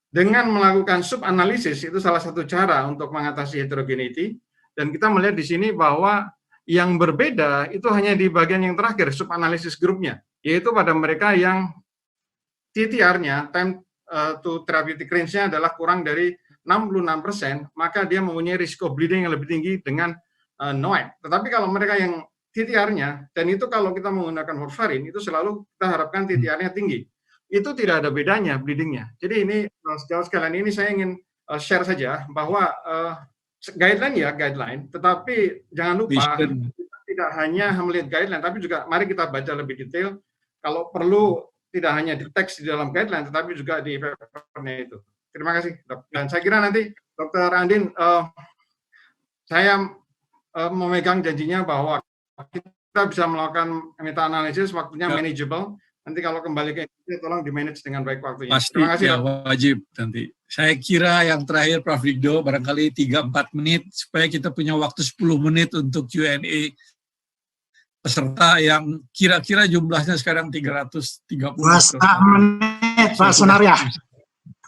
dengan melakukan sub-analisis itu salah satu cara untuk mengatasi heterogeneity, dan kita melihat di sini bahwa yang berbeda itu hanya di bagian yang terakhir, sub-analisis grupnya, yaitu pada mereka yang TTR-nya, time to therapeutic range-nya adalah kurang dari 66%, maka dia mempunyai risiko bleeding yang lebih tinggi dengan NOAC. Tetapi kalau mereka yang TTR-nya, dan itu kalau kita menggunakan warfarin, itu selalu kita harapkan TTR-nya tinggi. Itu tidak ada bedanya bleeding-nya. Jadi ini, sejauh sekalian ini saya ingin share saja, bahwa guideline ya guideline, tetapi jangan lupa, kita tidak hanya melihat guideline, tapi juga mari kita baca lebih detail, kalau perlu tidak hanya di teks di dalam guideline, tetapi juga di papernya itu. Terima kasih, Dok. Dan saya kira nanti Dr. Andin, saya memegang janjinya bahwa kita bisa melakukan meta-analisis, waktunya manageable. Nanti kalau kembali ke Indonesia, tolong di-manage dengan baik waktunya. Pasti, terima kasih, ya, Dok. wajib nanti. Saya kira yang terakhir, Prof. Rigdo, barangkali 3-4 menit, supaya kita punya waktu 10 menit untuk Q&A peserta yang kira-kira jumlahnya sekarang 330. 2,5 menit, Pak Sunaria.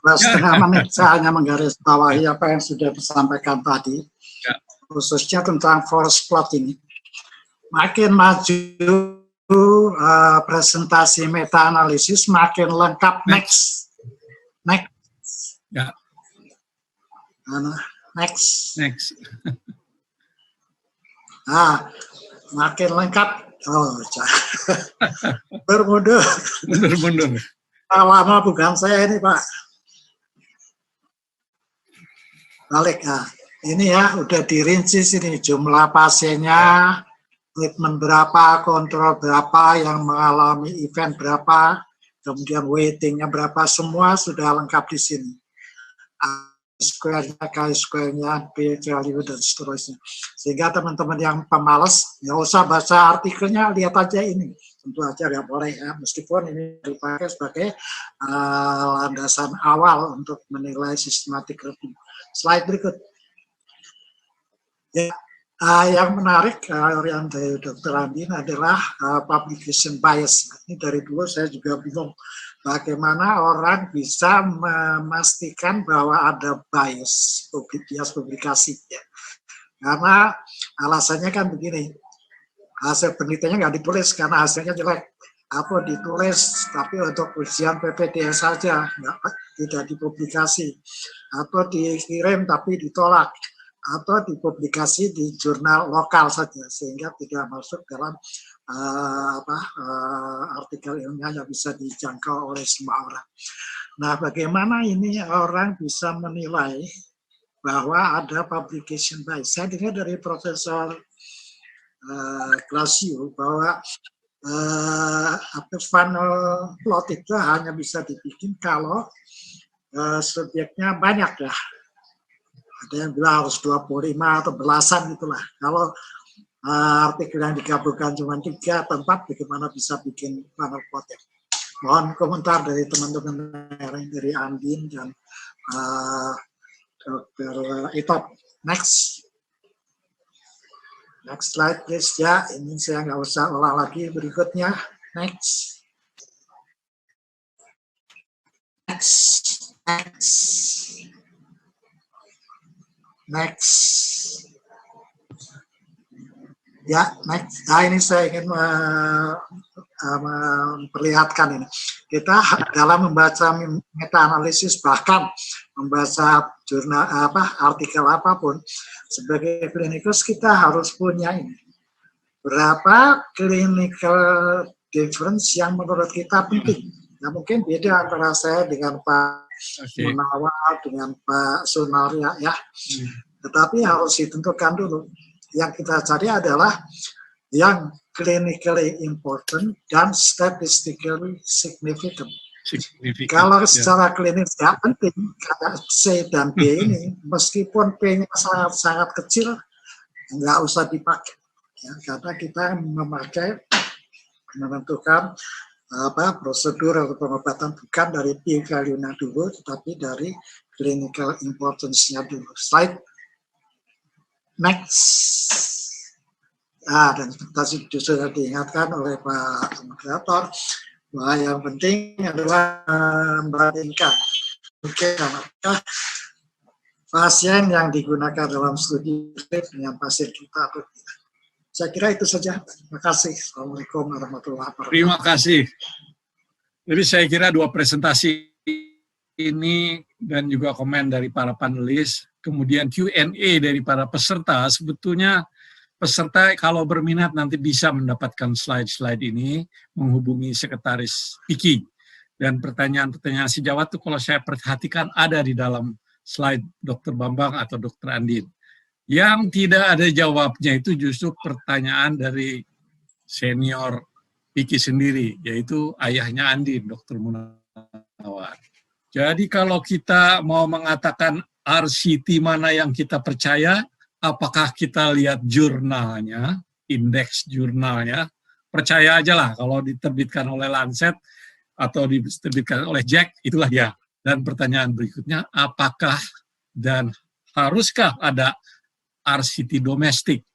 2,5 menit, saya hanya menggarisbawahi apa yang sudah disampaikan tadi, khususnya tentang forest plot ini. Makin maju presentasi meta-analisis, makin lengkap. Next. Ya. Next. Makin lengkap. Bermundur. Lama bukan saya ini, Pak. Balik. Ini ya udah dirinci sini jumlah pasiennya, treatment berapa, kontrol berapa, yang mengalami event berapa, kemudian waiting-nya berapa, semua sudah lengkap di sini. Square-nya, Chi-square-nya, p-value, dan seterusnya. Sehingga teman-teman yang pemalas, nggak usah baca artikelnya, lihat aja ini. Tentu aja nggak boleh ya, meskipun ini dipakai sebagai landasan awal untuk menilai sistematik review. Slide berikut. Ya, yang menarik yang dari Dr. Andin adalah publication bias. Ini dari dulu saya juga bingung bagaimana orang bisa memastikan bahwa ada bias publikasi. Ya. Karena alasannya kan begini, hasil penelitiannya nggak ditulis karena hasilnya jelek. Apa ditulis tapi untuk ujian PPDS saja, tidak dipublikasi, atau dikirim tapi ditolak, atau dipublikasi di jurnal lokal saja sehingga tidak masuk dalam artikel ilmiah yang bisa dijangkau oleh semua orang. Nah, bagaimana ini orang bisa menilai bahwa ada publication bias? Saya dengar dari Profesor Glasio bahwa funnel plot itu hanya bisa dibikin kalau subjeknya banyak ya. Ada yang bilang harus 25 atau belasan gitulah. Kalau artikel yang digabungkan cuma 3 atau 4, bagaimana bisa bikin funnel plot ya? Mohon komentar dari teman-teman dari Andin dan Dr. Itop. Next slide please ya. Ini saya nggak usah ulang lagi berikutnya. Next. Ya, next. Nah, ini saya ingin memperlihatkan ini. Kita dalam membaca meta-analisis, bahkan membaca jurnal artikel apapun, sebagai klinikus kita harus punya ini. Berapa clinical difference yang menurut kita penting. Nah, mungkin beda antara saya dengan Pak Munawar, dengan Pak Sunaria ya. Tetapi harus ditentukan dulu. Yang kita cari adalah yang clinically important dan statistically significant. Kalau secara klinis ya penting, kayak C dan B ini, meskipun P-nya sangat-sangat kecil, nggak usah dipakai. Ya, karena kita menentukan prosedur atau pengobatan bukan dari p-value-nya dulu, tetapi dari clinical importance-nya dulu. Slide next. Dan tadi sudah diingatkan oleh Pak Moderator bahwa yang penting adalah membandingkan apakah pasien yang digunakan dalam studi dengan pasien kita atau tidak. Saya kira itu saja. Terima kasih. Assalamualaikum warahmatullahi wabarakatuh. Terima kasih. Jadi saya kira dua presentasi ini dan juga komen dari para panelis, kemudian Q&A dari para peserta, sebetulnya peserta kalau berminat nanti bisa mendapatkan slide-slide ini, menghubungi Sekretaris PIKI. Dan pertanyaan-pertanyaan sejawat itu kalau saya perhatikan ada di dalam slide Dr. Bambang atau Dr. Andin. Yang tidak ada jawabnya itu justru pertanyaan dari senior PIKI sendiri, yaitu ayahnya Andin, Dr. Munawar. Jadi kalau kita mau mengatakan RCT mana yang kita percaya, apakah kita lihat jurnalnya, indeks jurnalnya, percaya aja lah kalau diterbitkan oleh Lancet atau diterbitkan oleh Jack, itulah ya. Dan pertanyaan berikutnya, apakah dan haruskah ada RCT domestik?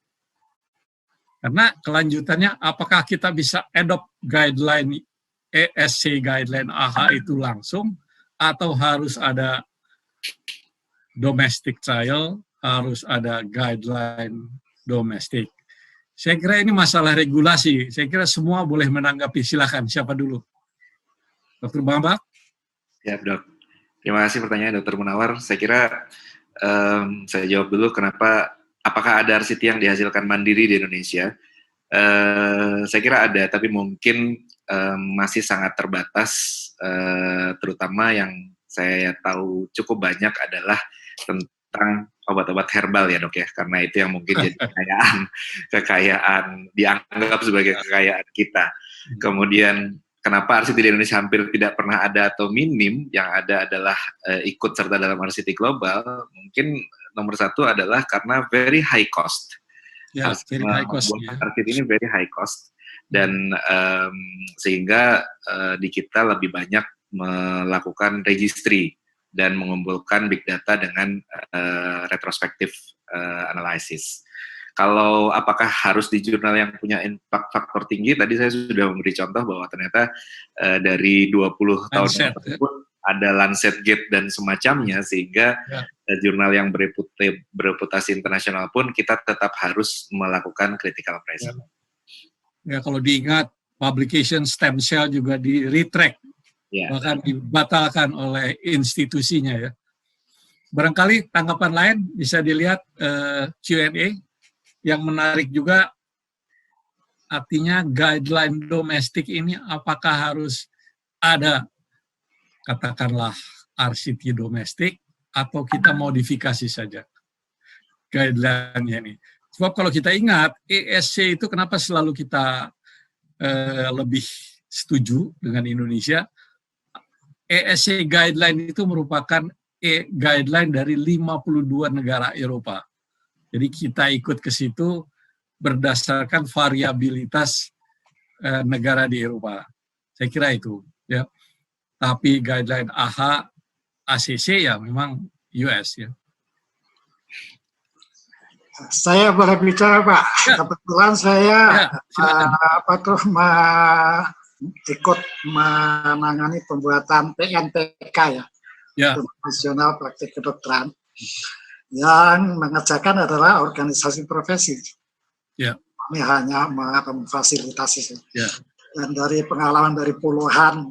Karena kelanjutannya, apakah kita bisa adopt guideline ESC guideline AHA itu langsung, atau harus ada domestic trial, harus ada guideline domestik. Saya kira ini masalah regulasi. Saya kira semua boleh menanggapi. Silakan, siapa dulu? Dr. Bambang? Ya, Dok. Terima kasih pertanyaan Dr. Munawar. Saya kira saya jawab dulu apakah ada RCT yang dihasilkan mandiri di Indonesia. Saya kira ada, tapi mungkin masih sangat terbatas, terutama yang saya tahu cukup banyak adalah tentang obat-obat herbal ya Dok ya, karena itu yang mungkin jadi kekayaan dianggap sebagai kekayaan kita. Kemudian kenapa RCT di Indonesia hampir tidak pernah ada atau minim, yang ada adalah ikut serta dalam RCT global, mungkin nomor satu adalah karena very high cost. Ya, very high cost. RCT ini very high cost, dan sehingga di kita lebih banyak melakukan registry dan mengumpulkan big data dengan retrospective analysis. Kalau apakah harus di jurnal yang punya impact faktor tinggi, tadi saya sudah memberi contoh bahwa ternyata dari 20 tahun tersebut ada Lancet Gate dan semacamnya, sehingga jurnal yang bereputasi internasional pun kita tetap harus melakukan critical pressure. Ya, kalau diingat, publication stem cell juga di-retract, bahkan dibatalkan oleh institusinya ya. Barangkali tanggapan lain bisa dilihat Q&A. Yang menarik juga, artinya guideline domestik ini apakah harus ada, katakanlah RCT domestik, atau kita modifikasi saja guideline-nya ini. Sebab kalau kita ingat, ESC itu kenapa selalu kita lebih setuju dengan Indonesia, ESC guideline itu merupakan guideline dari 52 negara Eropa. Jadi kita ikut ke situ berdasarkan variabilitas negara di Eropa. Saya kira itu. Ya. Tapi guideline AHA, ACC ya memang US ya. Saya boleh bicara Pak. Ya. Kebetulan saya ikut menangani pembuatan PNPK ya. Nasional Praktik Kedokteran. Yang mengerjakan adalah organisasi profesi. Kami hanya memfasilitasi. Dan dari pengalaman dari puluhan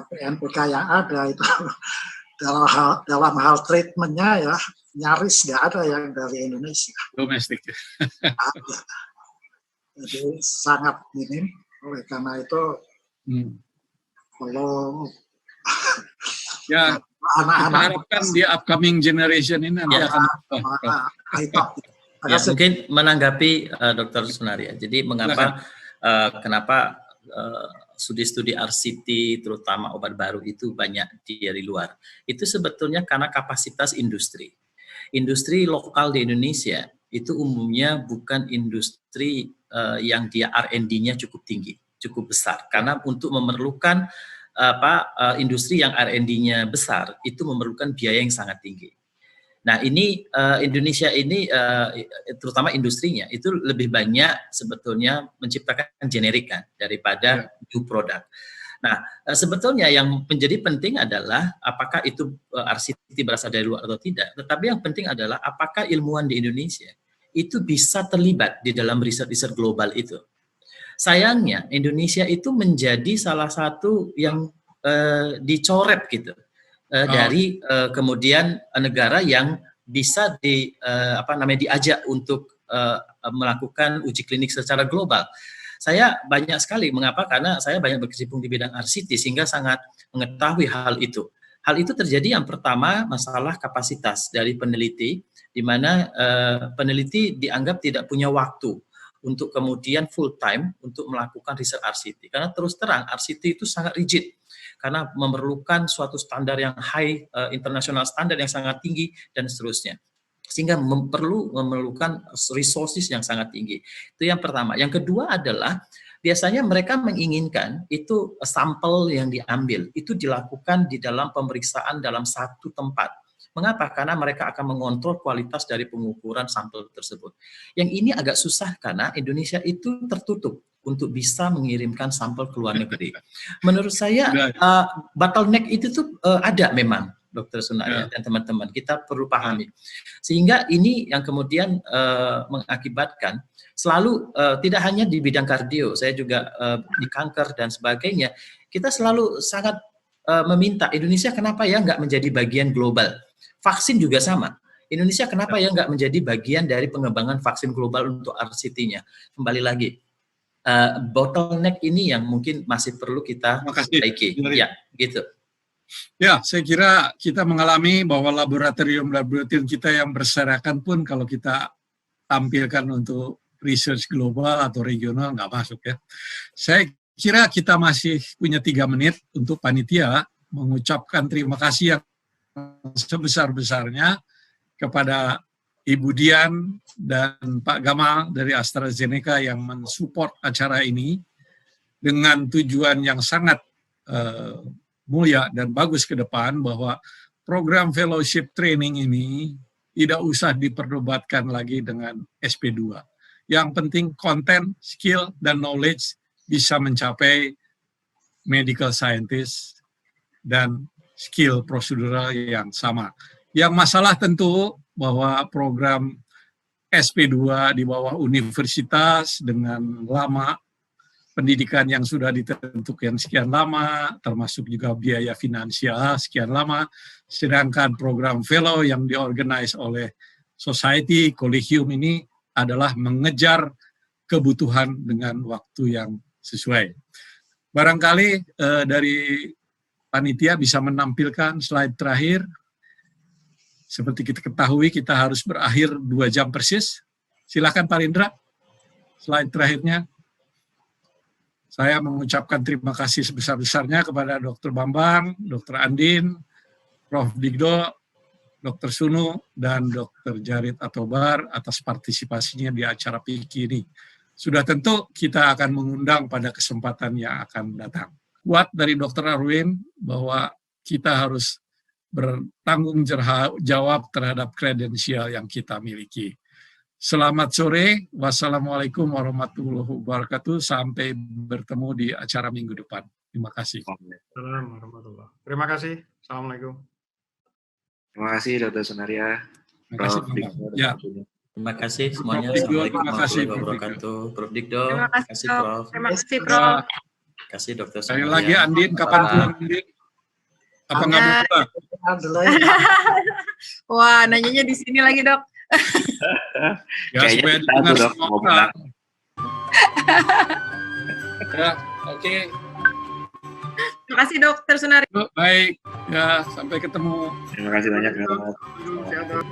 PNPK yang ada itu dalam hal treatmentnya ya nyaris nggak ada yang dari Indonesia. Domestik. Jadi sangat minim. Oleh karena itu kalau ya kita harapkan di upcoming generation ini nanti akan ya, mungkin menanggapi Dr. Sunaria. Jadi mengapa kenapa studi-studi RCT terutama obat baru itu banyak dari luar? Itu sebetulnya karena kapasitas industri. Industri lokal di Indonesia itu umumnya bukan industri yang dia R&D-nya cukup tinggi, cukup besar. Karena untuk memerlukan industri yang R&D-nya besar itu memerlukan biaya yang sangat tinggi. Nah ini Indonesia ini terutama industrinya itu lebih banyak sebetulnya menciptakan generik kan daripada new product. Nah sebetulnya yang menjadi penting adalah apakah itu RCT berasal dari luar atau tidak. Tetapi yang penting adalah apakah ilmuwan di Indonesia itu bisa terlibat di dalam riset-riset global itu. Sayangnya Indonesia itu menjadi salah satu yang dicoret gitu. Dari kemudian negara yang bisa diajak untuk melakukan uji klinik secara global. Saya banyak sekali, mengapa? Karena saya banyak berkecimpung di bidang RCT sehingga sangat mengetahui hal itu. Hal itu terjadi yang pertama masalah kapasitas dari peneliti, di mana peneliti dianggap tidak punya waktu untuk kemudian full time untuk melakukan riset RCT. Karena terus terang RCT itu sangat rigid. Karena memerlukan suatu standar yang high, international standar yang sangat tinggi, dan seterusnya. Sehingga memerlukan resources yang sangat tinggi. Itu yang pertama. Yang kedua adalah, biasanya mereka menginginkan itu sampel yang diambil, itu dilakukan di dalam pemeriksaan dalam satu tempat. Mengapa? Karena mereka akan mengontrol kualitas dari pengukuran sampel tersebut. Yang ini agak susah karena Indonesia itu tertutup untuk bisa mengirimkan sampel ke luar negeri. Menurut saya bottleneck itu tuh ada memang, Dr. Sunaria dan teman-teman, kita perlu pahami. Sehingga ini yang kemudian mengakibatkan selalu tidak hanya di bidang kardio, saya juga di kanker dan sebagainya, kita selalu sangat meminta Indonesia kenapa ya nggak menjadi bagian global. Vaksin juga sama. Indonesia kenapa ya nggak menjadi bagian dari pengembangan vaksin global untuk RCT-nya. Kembali lagi, bottleneck ini yang mungkin masih perlu kita perbaiki. Ya, gitu. Ya, saya kira kita mengalami bahwa laboratorium kita yang berserakan pun kalau kita tampilkan untuk research global atau regional nggak masuk ya. Saya kira kita masih punya 3 menit untuk panitia mengucapkan terima kasih yang sebesar-besarnya kepada Ibu Dian dan Pak Gamal dari AstraZeneca yang mensupport acara ini dengan tujuan yang sangat mulia dan bagus ke depan, bahwa program fellowship training ini tidak usah diperdebatkan lagi dengan SP2. Yang penting konten, skill, dan knowledge bisa mencapai medical scientist dan skill prosedural yang sama. Yang masalah tentu bahwa program SP2 di bawah universitas dengan lama, pendidikan yang sudah ditentukan sekian lama, termasuk juga biaya finansial sekian lama, sedangkan program fellow yang diorganize oleh society, kolegium ini adalah mengejar kebutuhan dengan waktu yang sesuai. Barangkali dari panitia bisa menampilkan slide terakhir. Seperti kita ketahui, kita harus berakhir 2 jam persis. Silakan Pak Indra, slide terakhirnya. Saya mengucapkan terima kasih sebesar-besarnya kepada Dr. Bambang, Dr. Andin, Prof. Digdo, Dr. Sunu, dan Dr. Jarid Atobar atas partisipasinya di acara PIKI ini. Sudah tentu kita akan mengundang pada kesempatan yang akan datang. Kuat dari Dr. Arwin bahwa kita harus bertanggung jawab terhadap kredensial yang kita miliki. Selamat sore, wassalamualaikum warahmatullahi wabarakatuh. Sampai bertemu di acara minggu depan. Terima kasih. Terima kasih. Assalamualaikum. Terima kasih Dr. Sunaria. Terima kasih. Ya. Terima kasih semuanya. Assalamualaikum warahmatullahi wabarakatuh. Prof. Digdo. Terima kasih, Prof. Terima kasih, Prof. kasih Dokter Sekali Sunaria. lagi Andin, kapan pulang Andin? Apa nggak mau pulang? Wah, nanyanya di sini lagi, Dok. Ya, Kayaknya supaya kita didengar tuh, Dok, semua mau orang. Ya, oke. Terima kasih, Dokter Sunaria. Baik, ya sampai ketemu. Terima kasih banyak, Dok. Sehat, Dok.